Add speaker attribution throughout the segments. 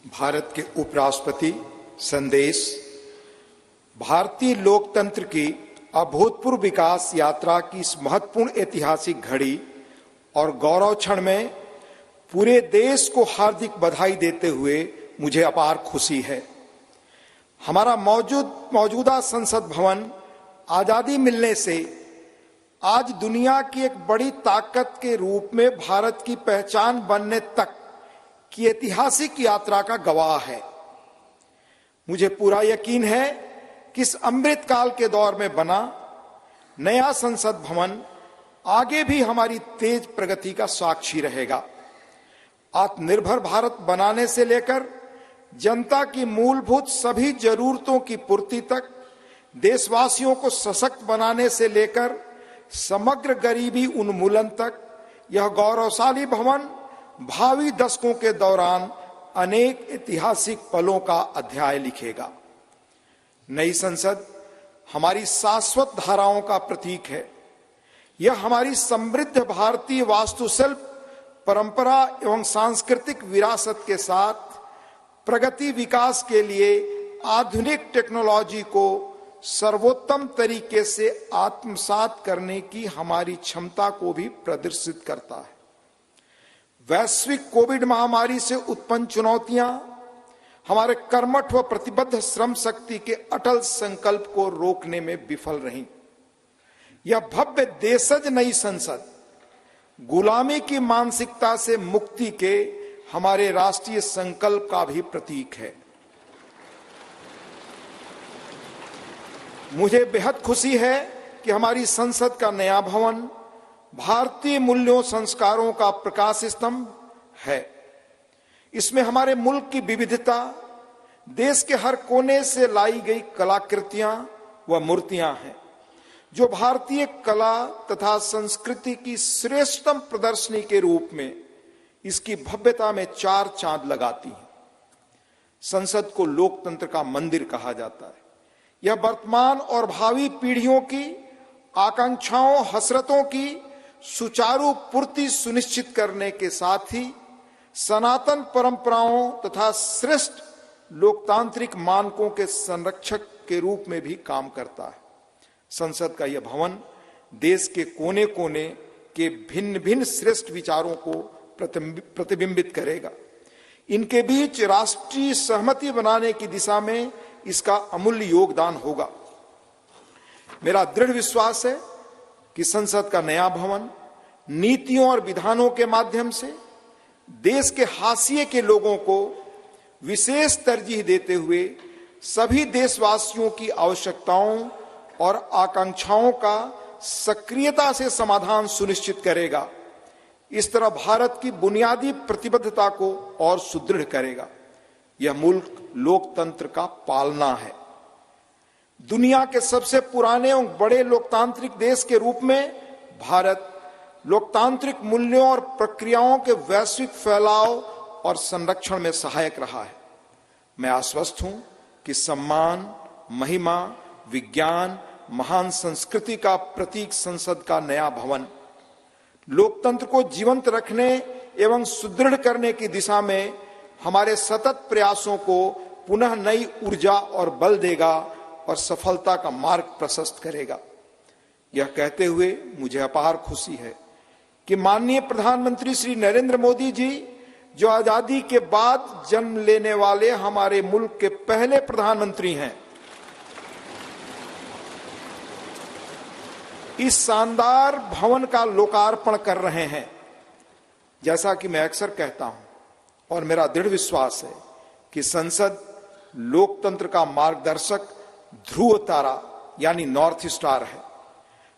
Speaker 1: भारत के उपराष्ट्रपति संदेश। भारतीय लोकतंत्र की अभूतपूर्व विकास यात्रा की इस महत्वपूर्ण ऐतिहासिक घड़ी और गौरव क्षण में पूरे देश को हार्दिक बधाई देते हुए मुझे अपार खुशी है। हमारा मौजूदा संसद भवन आजादी मिलने से आज दुनिया की एक बड़ी ताकत के रूप में भारत की पहचान बनने तक की ऐतिहासिक यात्रा का गवाह है। मुझे पूरा यकीन है कि इस अमृत काल के दौर में बना नया संसद भवन आगे भी हमारी तेज प्रगति का साक्षी रहेगा। आत्मनिर्भर भारत बनाने से लेकर जनता की मूलभूत सभी जरूरतों की पूर्ति तक, देशवासियों को सशक्त बनाने से लेकर समग्र गरीबी उन्मूलन तक, यह गौरवशाली भवन भावी दशकों के दौरान अनेक ऐतिहासिक पलों का अध्याय लिखेगा। नई संसद हमारी शाश्वत धाराओं का प्रतीक है। यह हमारी समृद्ध भारतीय वास्तुशिल्प, परंपरा एवं सांस्कृतिक विरासत के साथ प्रगति विकास के लिए आधुनिक टेक्नोलॉजी को सर्वोत्तम तरीके से आत्मसात करने की हमारी क्षमता को भी प्रदर्शित करता है। वैश्विक कोविड महामारी से उत्पन्न चुनौतियां हमारे कर्मठ व प्रतिबद्ध श्रम शक्ति के अटल संकल्प को रोकने में विफल रहीं। यह भव्य देशज नई संसद गुलामी की मानसिकता से मुक्ति के हमारे राष्ट्रीय संकल्प का भी प्रतीक है। मुझे बेहद खुशी है कि हमारी संसद का नया भवन भारतीय मूल्यों संस्कारों का प्रकाश स्तंभ है। इसमें हमारे मुल्क की विविधता, देश के हर कोने से लाई गई कलाकृतियां व मूर्तियां हैं, जो भारतीय कला तथा संस्कृति की श्रेष्ठतम प्रदर्शनी के रूप में इसकी भव्यता में चार चांद लगाती हैं। संसद को लोकतंत्र का मंदिर कहा जाता है। यह वर्तमान और भावी पीढ़ियों की आकांक्षाओं, हसरतों की सुचारू पूर्ति सुनिश्चित करने के साथ ही सनातन परंपराओं तथा श्रेष्ठ लोकतांत्रिक मानकों के संरक्षक के रूप में भी काम करता है। संसद का यह भवन देश के कोने कोने के भिन्न भिन्न श्रेष्ठ विचारों को प्रतिबिंबित करेगा। इनके बीच राष्ट्रीय सहमति बनाने की दिशा में इसका अमूल्य योगदान होगा। मेरा दृढ़ विश्वास है कि संसद का नया भवन नीतियों और विधानों के माध्यम से देश के हाशिए के लोगों को विशेष तरजीह देते हुए सभी देशवासियों की आवश्यकताओं और आकांक्षाओं का सक्रियता से समाधान सुनिश्चित करेगा। इस तरह भारत की बुनियादी प्रतिबद्धता को और सुदृढ़ करेगा। यह मुल्क लोकतंत्र का पालना है। दुनिया के सबसे पुराने और बड़े लोकतांत्रिक देश के रूप में भारत लोकतांत्रिक मूल्यों और प्रक्रियाओं के वैश्विक फैलाव और संरक्षण में सहायक रहा है। मैं आश्वस्त हूं कि सम्मान, महिमा, विज्ञान, महान संस्कृति का प्रतीक संसद का नया भवन लोकतंत्र को जीवंत रखने एवं सुदृढ़ करने की दिशा में हमारे सतत प्रयासों को पुनः नई ऊर्जा और बल देगा और सफलता का मार्ग प्रशस्त करेगा। यह कहते हुए मुझे अपार खुशी है कि माननीय प्रधानमंत्री श्री नरेंद्र मोदी जी, जो आजादी के बाद जन्म लेने वाले हमारे मुल्क के पहले प्रधानमंत्री हैं, इस शानदार भवन का लोकार्पण कर रहे हैं। जैसा कि मैं अक्सर कहता हूं और मेरा दृढ़ विश्वास है कि संसद लोकतंत्र का मार्गदर्शक ध्रुव तारा यानी नॉर्थ स्टार है।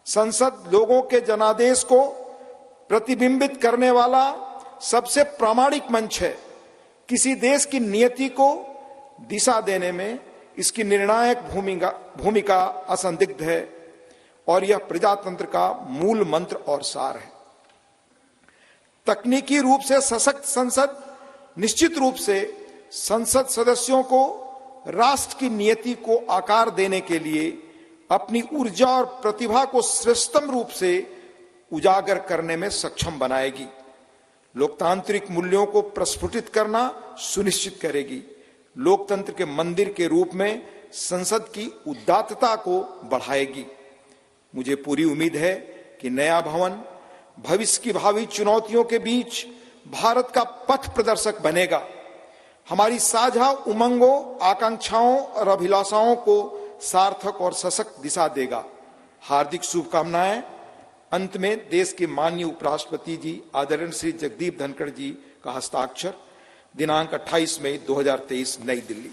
Speaker 1: संसद लोगों के जनादेश को प्रतिबिंबित करने वाला सबसे प्रामाणिक मंच है। किसी देश की नियति को दिशा देने में इसकी निर्णायक भूमिका असंदिग्ध है और यह प्रजातंत्र का मूल मंत्र और सार है। तकनीकी रूप से सशक्त संसद निश्चित रूप से संसद सदस्यों को राष्ट्र की नियति को आकार देने के लिए अपनी ऊर्जा और प्रतिभा को श्रेष्ठतम रूप से उजागर करने में सक्षम बनाएगी। लोकतांत्रिक मूल्यों को प्रस्फुटित करना सुनिश्चित करेगी। लोकतंत्र के मंदिर के रूप में संसद की उदात्तता को बढ़ाएगी। मुझे पूरी उम्मीद है कि नया भवन भविष्य की भावी चुनौतियों के बीच भारत का पथ प्रदर्शक बनेगा, हमारी साझा उमंगों, आकांक्षाओं और अभिलाषाओं को सार्थक और सशक्त दिशा देगा। हार्दिक शुभकामनाएं। अंत में देश के माननीय उपराष्ट्रपति जी आदरणीय श्री जगदीप धनखड़ जी का हस्ताक्षर, दिनांक 28 मई 2023 नई दिल्ली।